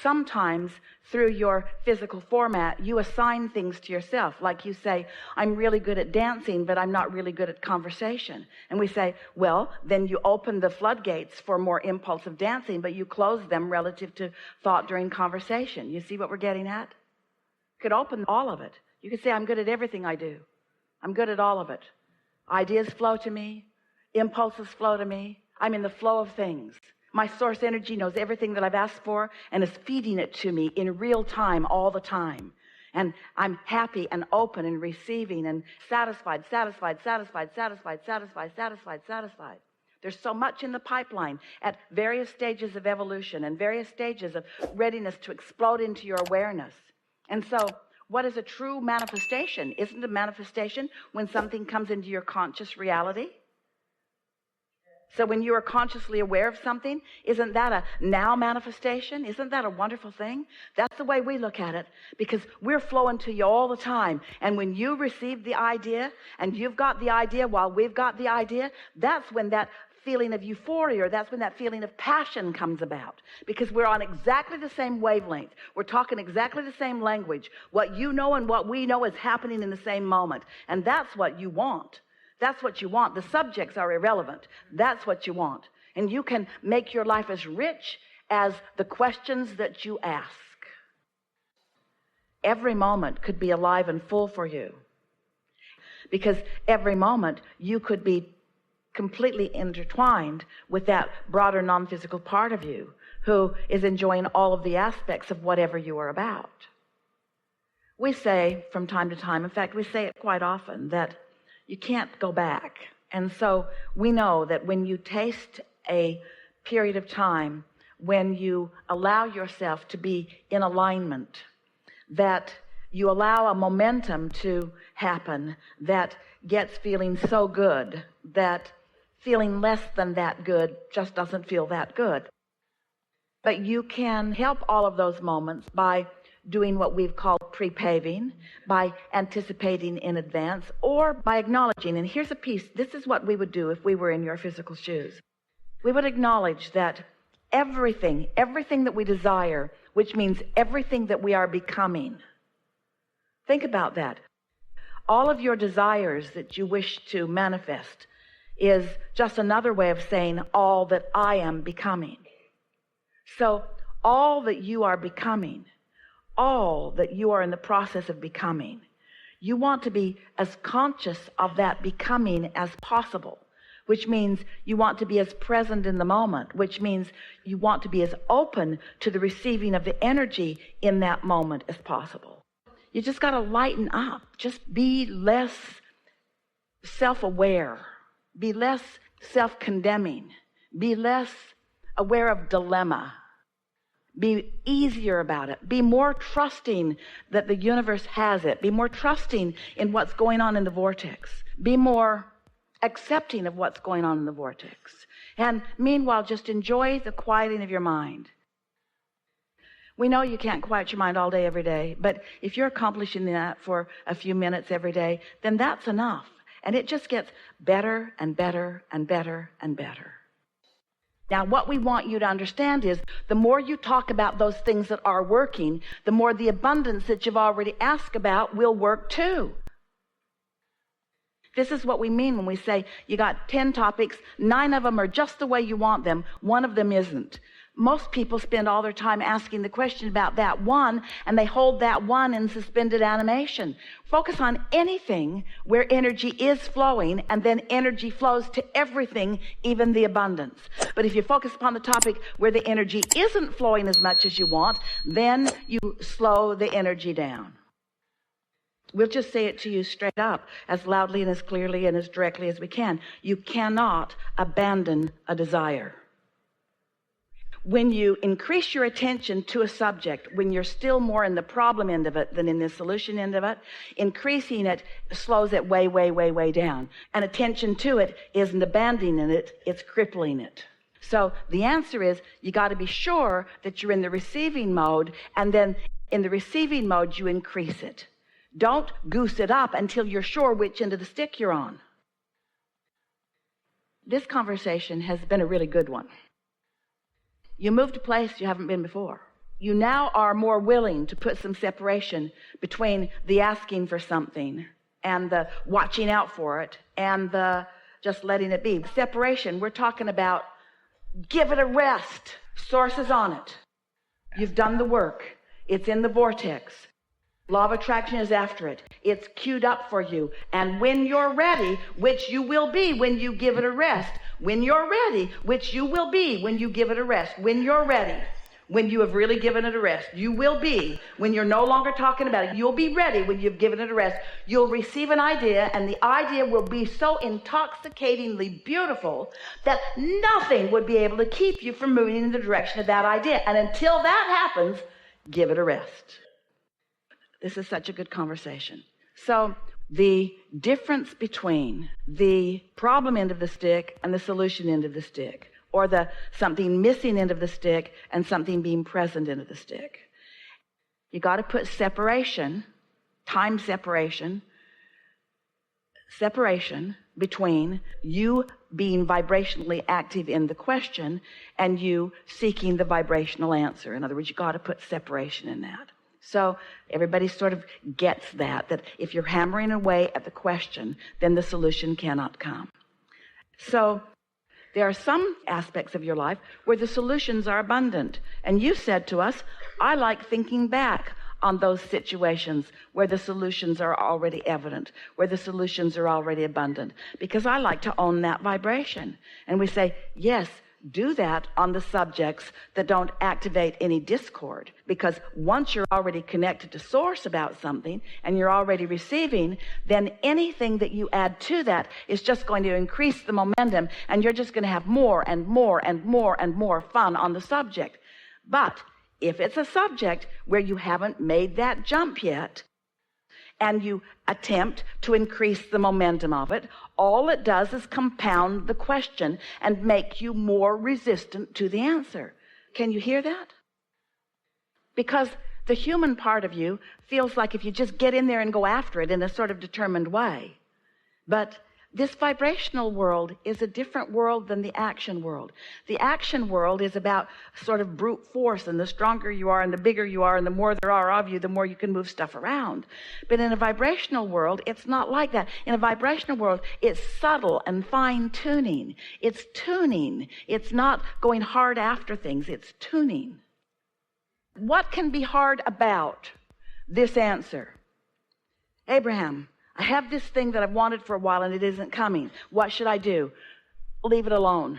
sometimes through your physical format, you assign things to yourself. Like you say, I'm really good at dancing, but I'm not really good at conversation. And we say, well, then you open the floodgates for more impulsive dancing, but you close them relative to thought during conversation. You see what we're getting at? You could open all of it. You could say, I'm good at everything I do. I'm good at all of it. Ideas flow to me. Impulses flow to me. I'm in the flow of things. My source energy knows everything that I've asked for and is feeding it to me in real time all the time. And I'm happy and open and receiving and satisfied. There's so much in the pipeline at various stages of evolution and various stages of readiness to explode into your awareness. And so what is a true manifestation? Isn't a manifestation when something comes into your conscious reality? So when you are consciously aware of something, isn't that a now manifestation? Isn't that a wonderful thing? That's the way we look at it, because we're flowing to you all the time. And when you receive the idea and you've got the idea while we've got the idea, that's when that feeling of euphoria, that's when that feeling of passion comes about, because we're on exactly the same wavelength. We're talking exactly the same language. What you know and what we know is happening in the same moment. And that's what you want. That's what you want. The subjects are irrelevant. That's what you want. And you can make your life as rich as the questions that you ask. Every moment could be alive and full for you, because every moment you could be completely intertwined with that broader non-physical part of you who is enjoying all of the aspects of whatever you are about. We say from time to time, in fact, we say it quite often, that you can't go back. And so we know that when you taste a period of time, when you allow yourself to be in alignment, that you allow a momentum to happen that gets feeling so good that feeling less than that good just doesn't feel that good. But you can help all of those moments by doing what we've called prepaving, by anticipating in advance, or by acknowledging. And here's a piece. This is what we would do if we were in your physical shoes. We would acknowledge that everything that we desire, which means everything that we are becoming. Think about that. All of your desires that you wish to manifest is just another way of saying all that I am becoming. So all that you are becoming, all that you are in the process of becoming, you want to be as conscious of that becoming as possible, which means you want to be as present in the moment, which means you want to be as open to the receiving of the energy in that moment as possible. You just got to lighten up. Just be less self-aware. Be less self-condemning. Be less aware of dilemma. Be easier about it. Be more trusting that the universe has it. Be more trusting in what's going on in the vortex. Be more accepting of what's going on in the vortex. And meanwhile, just enjoy the quieting of your mind. We know you can't quiet your mind all day, every day, but if you're accomplishing that for a few minutes every day, then that's enough. And it just gets better and better and better and better. Now, what we want you to understand is the more you talk about those things that are working, the more the abundance that you've already asked about will work too. This is what we mean when we say you got 10 topics, 9 of them are just the way you want them, 1 of them isn't. Most people spend all their time asking the question about that one, and they hold that one in suspended animation. Focus on anything where energy is flowing, and then energy flows to everything, even the abundance. But if you focus upon the topic where the energy isn't flowing as much as you want, then you slow the energy down. We'll just say it to you straight up, as loudly and as clearly and as directly as we can. You cannot abandon a desire. When you increase your attention to a subject, when you're still more in the problem end of it than in the solution end of it, increasing it slows it way, way, way, way down. And attention to it isn't abandoning it, it's crippling it. So the answer is you got to be sure that you're in the receiving mode, and then in the receiving mode you increase it. Don't goose it up until you're sure which end of the stick you're on. This conversation has been a really good one. You moved to a place you haven't been before. you now are more willing to put some separation between the asking for something and the watching out for it and the just letting it be. Separation, we're talking about give it a rest. Source is on it. You've done the work. It's in the vortex. Law of attraction is after it. It's queued up for you. And when you're ready, which you will be when you give it a rest, when you're ready, which you will be when you give it a rest, when you're ready, when you have really given it a rest, you will be when you're no longer talking about it. You'll be ready when you've given it a rest. You'll receive an idea, and the idea will be so intoxicatingly beautiful that nothing would be able to keep you from moving in the direction of that idea. And until that happens, give it a rest. This is such a good conversation. So the difference between the problem end of the stick and the solution end of the stick, or the something missing end of the stick and something being present end of the stick. You got to put separation, time separation between you being vibrationally active in the question and you seeking the vibrational answer. In other words, you got to put separation in that. So everybody sort of gets that if you're hammering away at the question, then the solution cannot come. So there are some aspects of your life where the solutions are abundant. And you said to us, I like thinking back on those situations where the solutions are already evident, where the solutions are already abundant, because I like to own that vibration. And we say, yes, do that on the subjects that don't activate any discord, because once you're already connected to source about something and you're already receiving, then anything that you add to that is just going to increase the momentum, and you're just going to have more and more and more and more fun on the subject. But if it's a subject where you haven't made that jump yet, and you attempt to increase the momentum of it, all it does is compound the question and make you more resistant to the answer. Can you hear that? Because the human part of you feels like if you just get in there and go after it in a sort of determined way. But this vibrational world is a different world than the action world. The action world is about sort of brute force, and the stronger you are and the bigger you are and the more there are of you, the more you can move stuff around. But in a vibrational world, it's not like that. In a vibrational world, it's subtle and fine-tuning. It's tuning. It's not going hard after things. It's tuning. What can be hard about this answer? Abraham, I have this thing that I've wanted for a while and it isn't coming. What should I do? Leave it alone.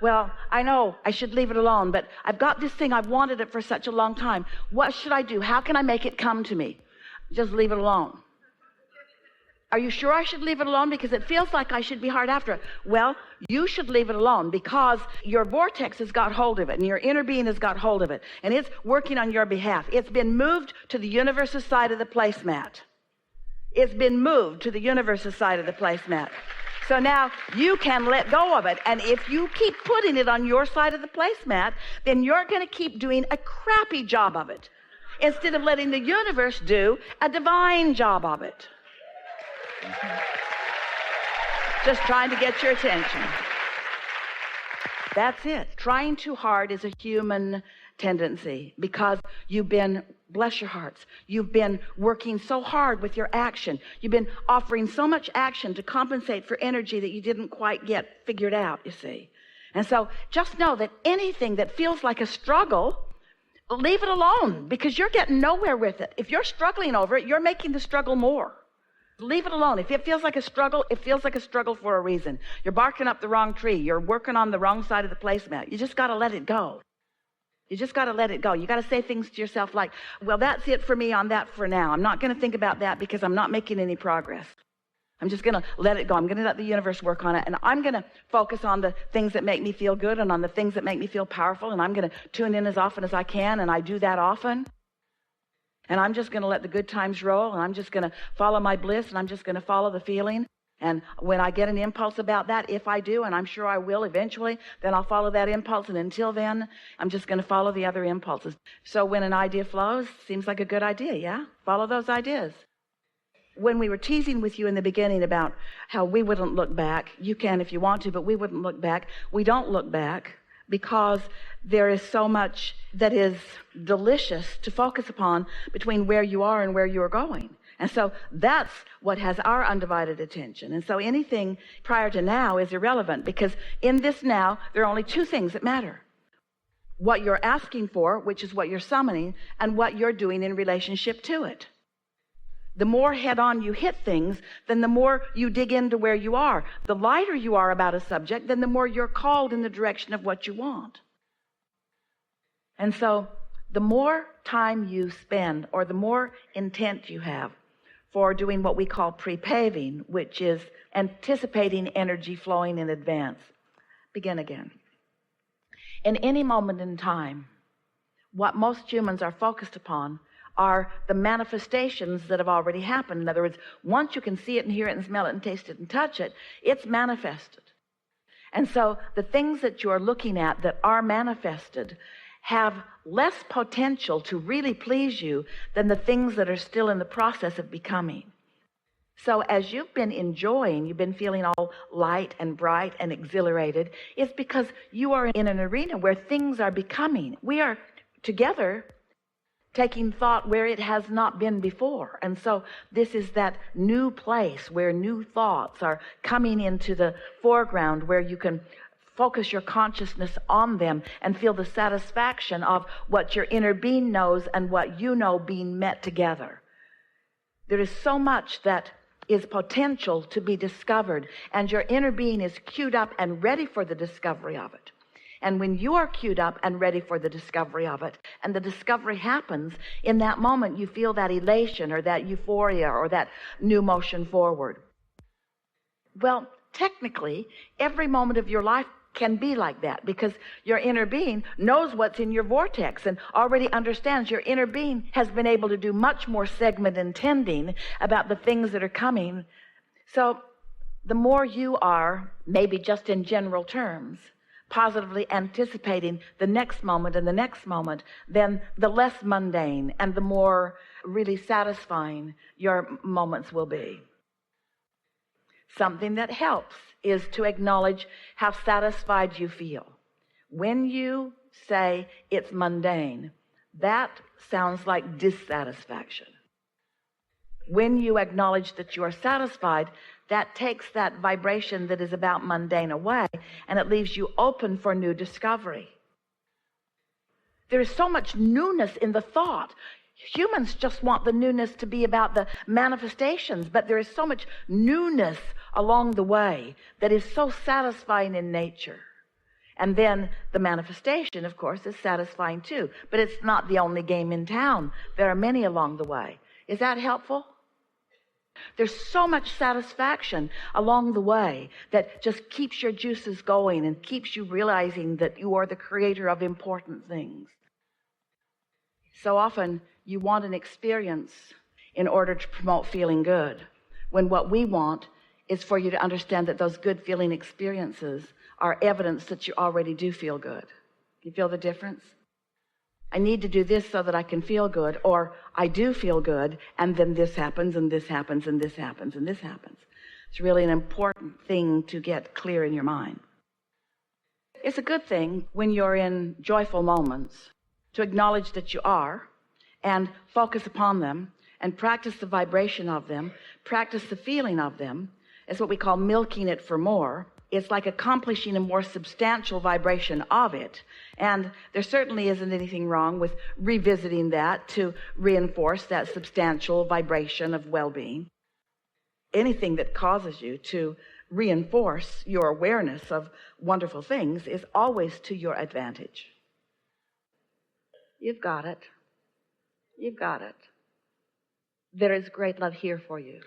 Well, I know I should leave it alone, but I've got this thing. I've wanted it for such a long time. What should I do? How can I make it come to me? Just leave it alone. Are you sure I should leave it alone? Because it feels like I should be hard after it. Well, you should leave it alone because your vortex has got hold of it and your inner being has got hold of it and it's working on your behalf. It's been moved to the universe's side of the placemat. It's been moved to the universe's side of the placemat. So now you can let go of it. And if you keep putting it on your side of the placemat, then you're going to keep doing a crappy job of it instead of letting the universe do a divine job of it. Just trying to get your attention. That's it. Trying too hard is a human tendency because you've been, bless your hearts, you've been working so hard with your action. You've been offering so much action to compensate for energy that you didn't quite get figured out, you see. And so just know that anything that feels like a struggle, leave it alone because you're getting nowhere with it. If you're struggling over it, you're making the struggle more. Leave it alone. If it feels like a struggle, it feels like a struggle for a reason. You're barking up the wrong tree. You're working on the wrong side of the placemat. You just got to let it go. You just got to let it go. You got to say things to yourself like, well, that's it for me on that for now. I'm not going to think about that because I'm not making any progress. I'm just going to let it go. I'm going to let the universe work on it. And I'm going to focus on the things that make me feel good and on the things that make me feel powerful. And I'm going to tune in as often as I can. And I do that often. And I'm just going to let the good times roll. And I'm just going to follow my bliss. And I'm just going to follow the feeling. And when I get an impulse about that, if I do, and I'm sure I will eventually, then I'll follow that impulse. And until then, I'm just going to follow the other impulses. So when an idea flows, seems like a good idea, yeah? Follow those ideas. When we were teasing with you in the beginning about how we wouldn't look back, you can if you want to, but we wouldn't look back. We don't look back. because there is so much that is delicious to focus upon between where you are and where you're going. And so that's what has our undivided attention. And so anything prior to now is irrelevant, because in this now, there are only two things that matter. What you're asking for, which is what you're summoning, and what you're doing in relationship to it. The more head-on you hit things, then the more you dig into where you are. The lighter you are about a subject, then the more you're called in the direction of what you want. And so the more time you spend, or the more intent you have for doing what we call prepaving, which is anticipating energy flowing in advance. Begin again. In any moment in time, what most humans are focused upon are the manifestations that have already happened. In other words, once you can see it and hear it and smell it and taste it and touch it, it's manifested. And so the things that you're looking at that are manifested have less potential to really please you than the things that are still in the process of becoming. So as you've been enjoying, you've been feeling all light and bright and exhilarated, it's because you are in an arena where things are becoming. We are together taking thought where it has not been before. And so this is that new place where new thoughts are coming into the foreground, where you can focus your consciousness on them and feel the satisfaction of what your inner being knows and what you know being met together. There is so much that is potential to be discovered, and your inner being is queued up and ready for the discovery of it. And when you are queued up and ready for the discovery of it, and the discovery happens, in that moment you feel that elation or that euphoria or that new motion forward. Well, technically, every moment of your life can be like that, because your inner being knows what's in your vortex and already understands. Your inner being has been able to do much more segment intending about the things that are coming. So the more you are, maybe just in general terms, positively anticipating the next moment and the next moment, then the less mundane and the more really satisfying your moments will be. Something that helps is to acknowledge how satisfied you feel. When you say it's mundane, that sounds like dissatisfaction. When you acknowledge that you are satisfied, that takes that vibration that is about mundane away, and it leaves you open for new discovery. There is so much newness in the thought. Humans just want the newness to be about the manifestations, but there is so much newness along the way that is so satisfying in nature. And then the manifestation, of course, is satisfying too, but it's not the only game in town. There are many along the way. Is that helpful? There's so much satisfaction along the way that just keeps your juices going and keeps you realizing that you are the creator of important things. So often you want an experience in order to promote feeling good, when what we want is for you to understand that those good feeling experiences are evidence that you already do feel good. You feel the difference? I need to do this so that I can feel good, or I do feel good, and then this happens, and this happens, and this happens, and this happens. It's really an important thing to get clear in your mind. It's a good thing when you're in joyful moments to acknowledge that you are, and focus upon them, and practice the vibration of them, practice the feeling of them. It's what we call milking it for more. It's like accomplishing a more substantial vibration of it. And there certainly isn't anything wrong with revisiting that to reinforce that substantial vibration of well-being. Anything that causes you to reinforce your awareness of wonderful things is always to your advantage. You've got it. You've got it. There is great love here for you.